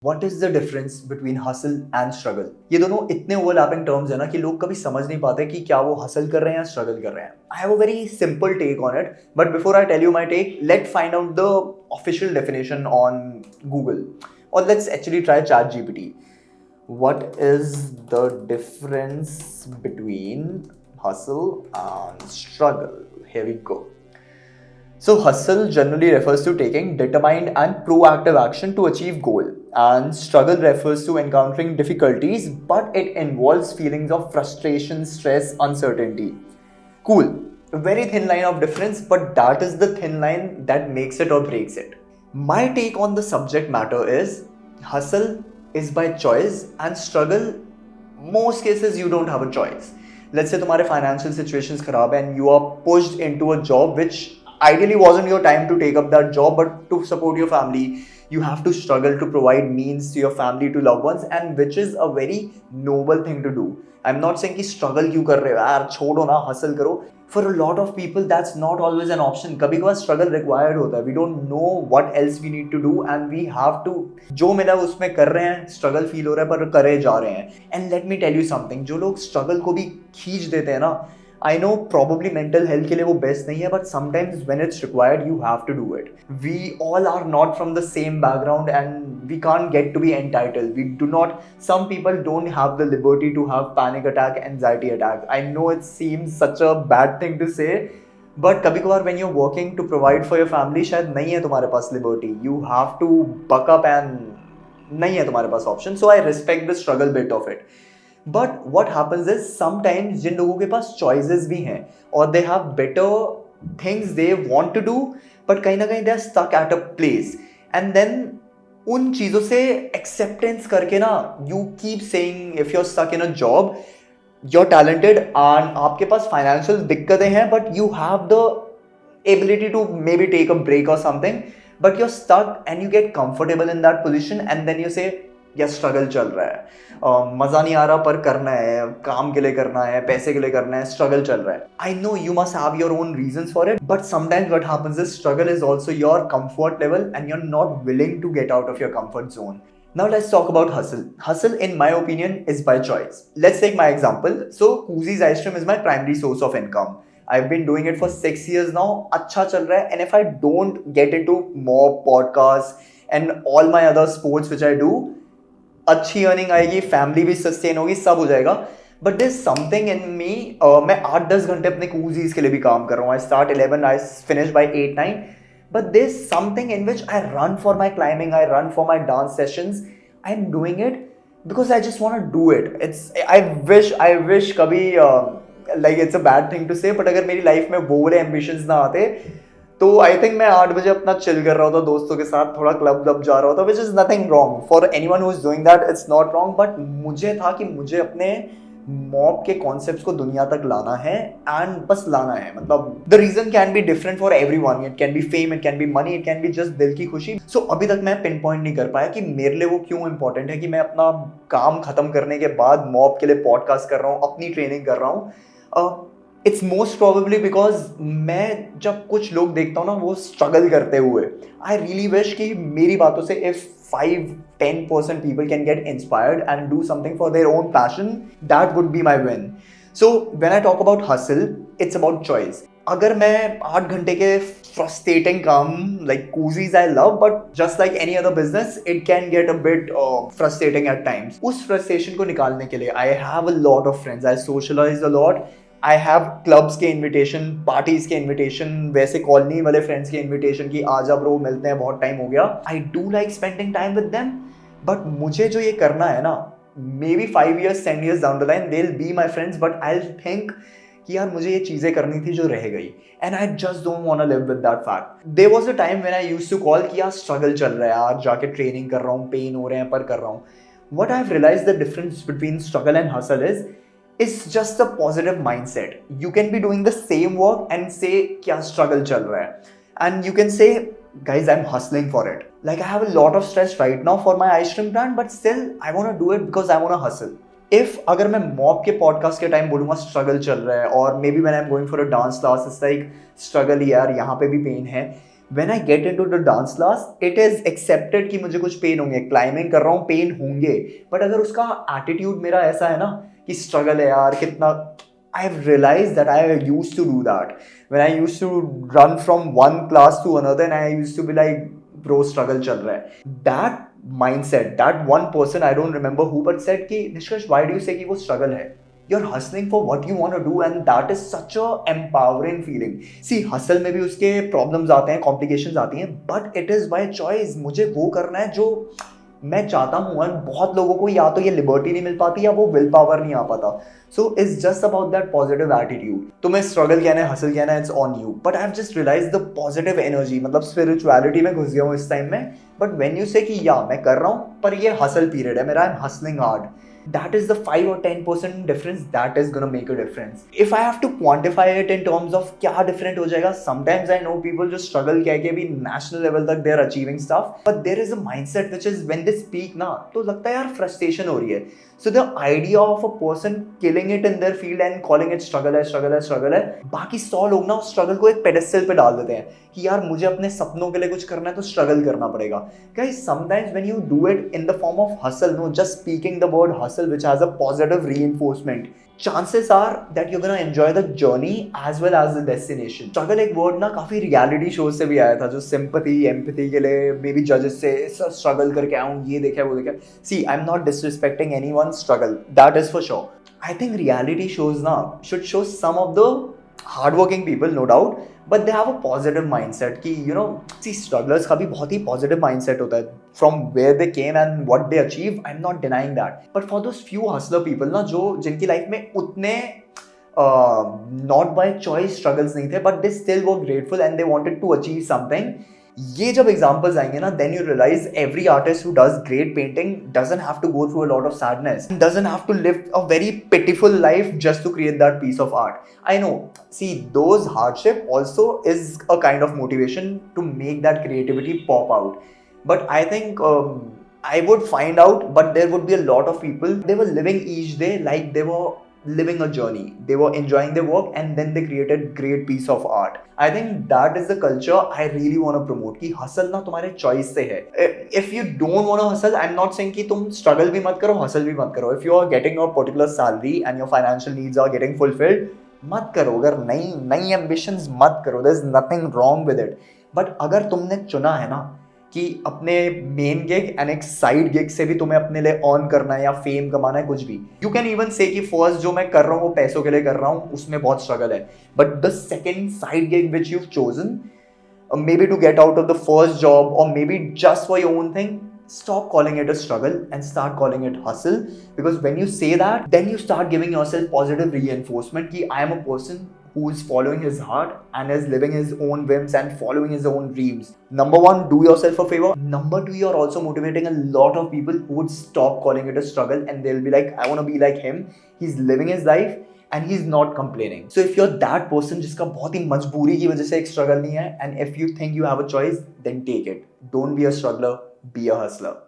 What is the difference between hustle and struggle? ये दोनों इतने ओवरलैपिंग टर्म्स है ना कि लोग कभी समझ नहीं पाते कि क्या वो हसल कर रहे हैं या स्ट्रगल कर रहे हैं. I have a very simple take on it, but before I tell you my take, let find out the official definition on Google, और let's actually try Chat GPT. What is the difference between hustle and struggle? Here we go. So hustle generally refers to taking determined and proactive action to achieve goal, and struggle refers to encountering difficulties, but it involves feelings of frustration, stress, uncertainty. Cool. A very thin line of difference, but that is the thin line that makes it or breaks it. My take on the subject matter is hustle is by choice and struggle, most cases you don't have a choice. Let's say तुम्हारे financial situations खराब है and you are pushed into a job which ideally wasn't your time to take up that job, but to support your family you have to struggle to provide means to your family, to loved ones, and which is a very noble thing to do. I'm not saying कि struggle क्यों कर रहे हो यार, छोड़ो ना, hustle करो. For a lot of people that's not always an option. कभी कभार struggle required होता है. We don't know what else we need to do and we have to, जो मिला उसमें कर रहे हैं. struggle feel हो रहा है पर करे जा रहे हैं. And let me tell you something, जो लोग struggle को भी खींच देते हैं ना, I know probably mental health के लिए वो best नहीं है, but sometimes when it's required you have to do it. We all are not from the same background and we can't get to be entitled. We do not, some people don't have the liberty to have panic attack, anxiety attack. I know it seems such a bad thing to say, but कभी कभार when you're working to provide for your family शायद नहीं है तुम्हारे पास liberty. You have to buck up and नहीं है तुम्हारे पास option. So I respect the struggle bit of it. But what happens is sometimes जिन लोगों के पास choices भी हैं और they have better things they want to do, but कहीं ना कहीं they are stuck at a place, and then उन चीज़ों से acceptance करके ना, you keep saying if you're stuck in a job, you're talented and आपके पास financial दिक्कतें हैं, but you have the ability to maybe take a break or something, but you're stuck and you get comfortable in that position, and then you say या struggle चल रहा है, मज़ा नहीं आ रहा पर करना है, काम के लिए करना है, पैसे के लिए करना है, स्ट्रगल चल रहा है. I know you must have your own reasons for it, but sometimes what happens is struggle is also your comfort level and you are not willing to get out of your comfort zone. Now let's talk about hustle. Hustle, in my opinion, is by choice. Let's take my example. So Kuzi's ice cream is my primary source of income. I've been doing it for 6 years now. अच्छा चल रहा है. And if I don't get into more podcasts and all my other sports which I do, अच्छी earning आएगी, family भी sustain होगी, सब हो जाएगा. But there is something in me. मैं 8-10 घंटे अपने कूजीज के लिए भी काम कर रहा हूँ. I start 11, I finish by 8-9. But there is something in which I run for my climbing, I run for my dance sessions. I am doing it because I just want to do it. It's I wish कभी like it's a bad thing to say, but अगर मेरी life में वो वाले ambitions ना आते तो I think मैं 8 बजे अपना चिल कर रहा होता दोस्तों के साथ, थोड़ा क्लब जा रहा होता, which is nothing wrong for anyone who is doing that, it's not wrong. But मुझे था कि मुझे अपने मॉब के कॉन्सेप्ट्स को दुनिया तक लाना है एंड बस लाना है. मतलब the reason can be different for everyone. It can be fame, it can be money, it can be just दिल की खुशी. सो अभी तक मैं पिन पॉइंट नहीं कर पाया कि मेरे लिए वो क्यों इंपॉर्टेंट है कि मैं अपना काम खत्म करने के बाद मॉब के लिए पॉडकास्ट कर रहा हूँ, अपनी ट्रेनिंग कर रहा हूँ. इट्स मोस्ट प्रोबेबली बिकॉज मैं जब कुछ लोग देखता हूँ ना वो स्ट्रगल करते हुए, आई रियली विश कि मेरी बातों से if 5-10% people can get inspired and do something for their own passion, that would be my win. So when I talk about hustle, it's about choice. अगर मैं 8 घंटे के frustrating काम like Koozies I love, but just like any other business, it can get a bit frustrating at times. उस frustration को निकालने के लिए I have a lot of friends, I socialize a lot. I have clubs के invitation, parties के invitation, वैसे colony वाले friends के invitation कि आजा ब्रो मिलते हैं, बहुत टाइम हो गया. I do like spending time with them, but मुझे जो ये करना है ना, maybe 5 years, 10 years down the line, they'll be my friends, but I'll think कि यार मुझे ये चीज़ें करनी थी जो रह गई, and I just don't want to live with that fact. There was a time when I used to call कि यार struggle चल रहा है यार, जाके training कर रहा हूँ, pain हो रहे हैं पर कर रहा हूँ. What I've realized the difference between struggle and hustle is it's just a positive mindset. You can be doing the same work and say क्या struggle चल रहा है, and you can say guys I'm hustling for it. Like I have a lot of stress right now for my ice cream brand, but still I want to do it because I want to hustle. If अगर मैं mob के podcast के time बोलूँगा struggle चल रहा है, और may be when I am going for a dance class it's like struggle यार, यहाँ पे भी पेन है, When I get into the dance class, it is accepted कि मुझे कुछ पेन होंगे, क्लाइंबिंग कर रहा हूँ पेन होंगे, बट अगर उसका एटीट्यूड मेरा ऐसा है ना कि स्ट्रगल है यार कितना, I have realized that I used to do that when I used to run from one class to another and I used to be like bro struggle चल रहा है. That mindset, that one person I don't remember who but said कि निष्कर्ष why do you say कि वो struggle है? You're hustling for what you want to do and that is such a empowering feeling. See, hustle में भी उसके problems आते हैं, complications आती हैं, but it is by choice. मुझे वो करना है जो मैं चाहता हूँ. और बहुत लोगों को या तो ये लिबर्टी नहीं मिल पाती या वो विल पावर नहीं आ पाता. So it's just about that positive attitude. तुम्हें स्ट्रगल कहना है, हसल कहना है, it's on you. But I have just realise the positive energy, मतलब स्पिरिचुअलिटी में घुस गया हूँ इस टाइम में. बट व्हेन यू से कि या मैं कर रहा हूँ पर ये हसल पीरियड है मेरा, I am hustling hard, that is the 5 or 10% difference that is gonna make a difference. If I have to quantify it in terms of क्या different हो जाएगा, sometimes I know people just struggle कह के भी national level तक they are achieving stuff, but there is a mindset which is when they speak ना तो लगता है यार frustration हो रही है. So the idea of a person killing it in their field and calling it struggle है, struggle है, struggle है, बाकी 100 लोग ना उस struggle को एक pedestal पे डाल देते हैं कि यार मुझे अपने सपनों के लिए कुछ करना है तो struggle करना पड़ेगा. Guys, sometimes when you do it in the form of hustle, no, just speaking the word hustle which has a positive reinforcement, chances are that you're gonna enjoy the journey as well as the destination. Struggle एक word ना काफी reality shows से भी आया था, जो sympathy, empathy के लिए मे बी judges से struggle करके आया हूँ, ये देखा वो देखा. See, I'm not disrespecting anyone's struggle, that is for sure. I think reality shows ना should show some of the hardworking people, no doubt, but they have a positive mindset कि you know, see, strugglers का भी बहुत ही positive mindset होता है from where they came and what they achieve. I'm not denying that, but for those few hustler people ना जो जिनकी life में उतने not by choice struggles नहीं थे, but they still were grateful and they wanted to achieve something. ये जब examples आएंगे ना, then you realise every artist who does great painting doesn't have to go through a lot of sadness, doesn't have to live a very pitiful life just to create that piece of art. I know, see, those hardship also is a kind of motivation to make that creativity pop out. But I think I would find out, but there would be a lot of people, they were living each day like they were living a journey. They were enjoying their work and then they created great piece of art. I think that is the culture I really want to promote कि hustle ना तुम्हारे choice से है. If you don't want to hustle, I'm not saying कि तुम struggle भी मत करो, hustle भी मत करो. If you are getting a particular salary and your financial needs are getting fulfilled, मत करो. अगर नई ambitions मत करो. There's nothing wrong with it. But अगर तुमने चुना है ना कि अपने मेन गिग एंड एक साइड गिग से भी तुम्हें अपने लिए अर्न करना है या फेम कमाना है, कुछ भी, यू कैन इवन से कि फर्स्ट जो मैं कर रहा हूँ वो पैसों के लिए कर रहा हूँ, उसमें बहुत स्ट्रगल है. But the second side gig which you've chosen, maybe to get out of the first job or maybe just for your own thing, stop calling it a struggle and start calling it hustle. Because when you say that, then you start giving yourself positive reinforcement कि I am a person who is following his heart and is living his own whims and following his own dreams. Number one, do yourself a favor. Number two, you're also motivating a lot of people who would stop calling it a struggle and they'll be like, I want to be like him. He's living his life and he's not complaining. So if you're that person जिसका बहुत ही मजबूरी की वजह से एक struggle नहीं है, and if you think you have a choice, then take it. Don't be a struggler, be a hustler.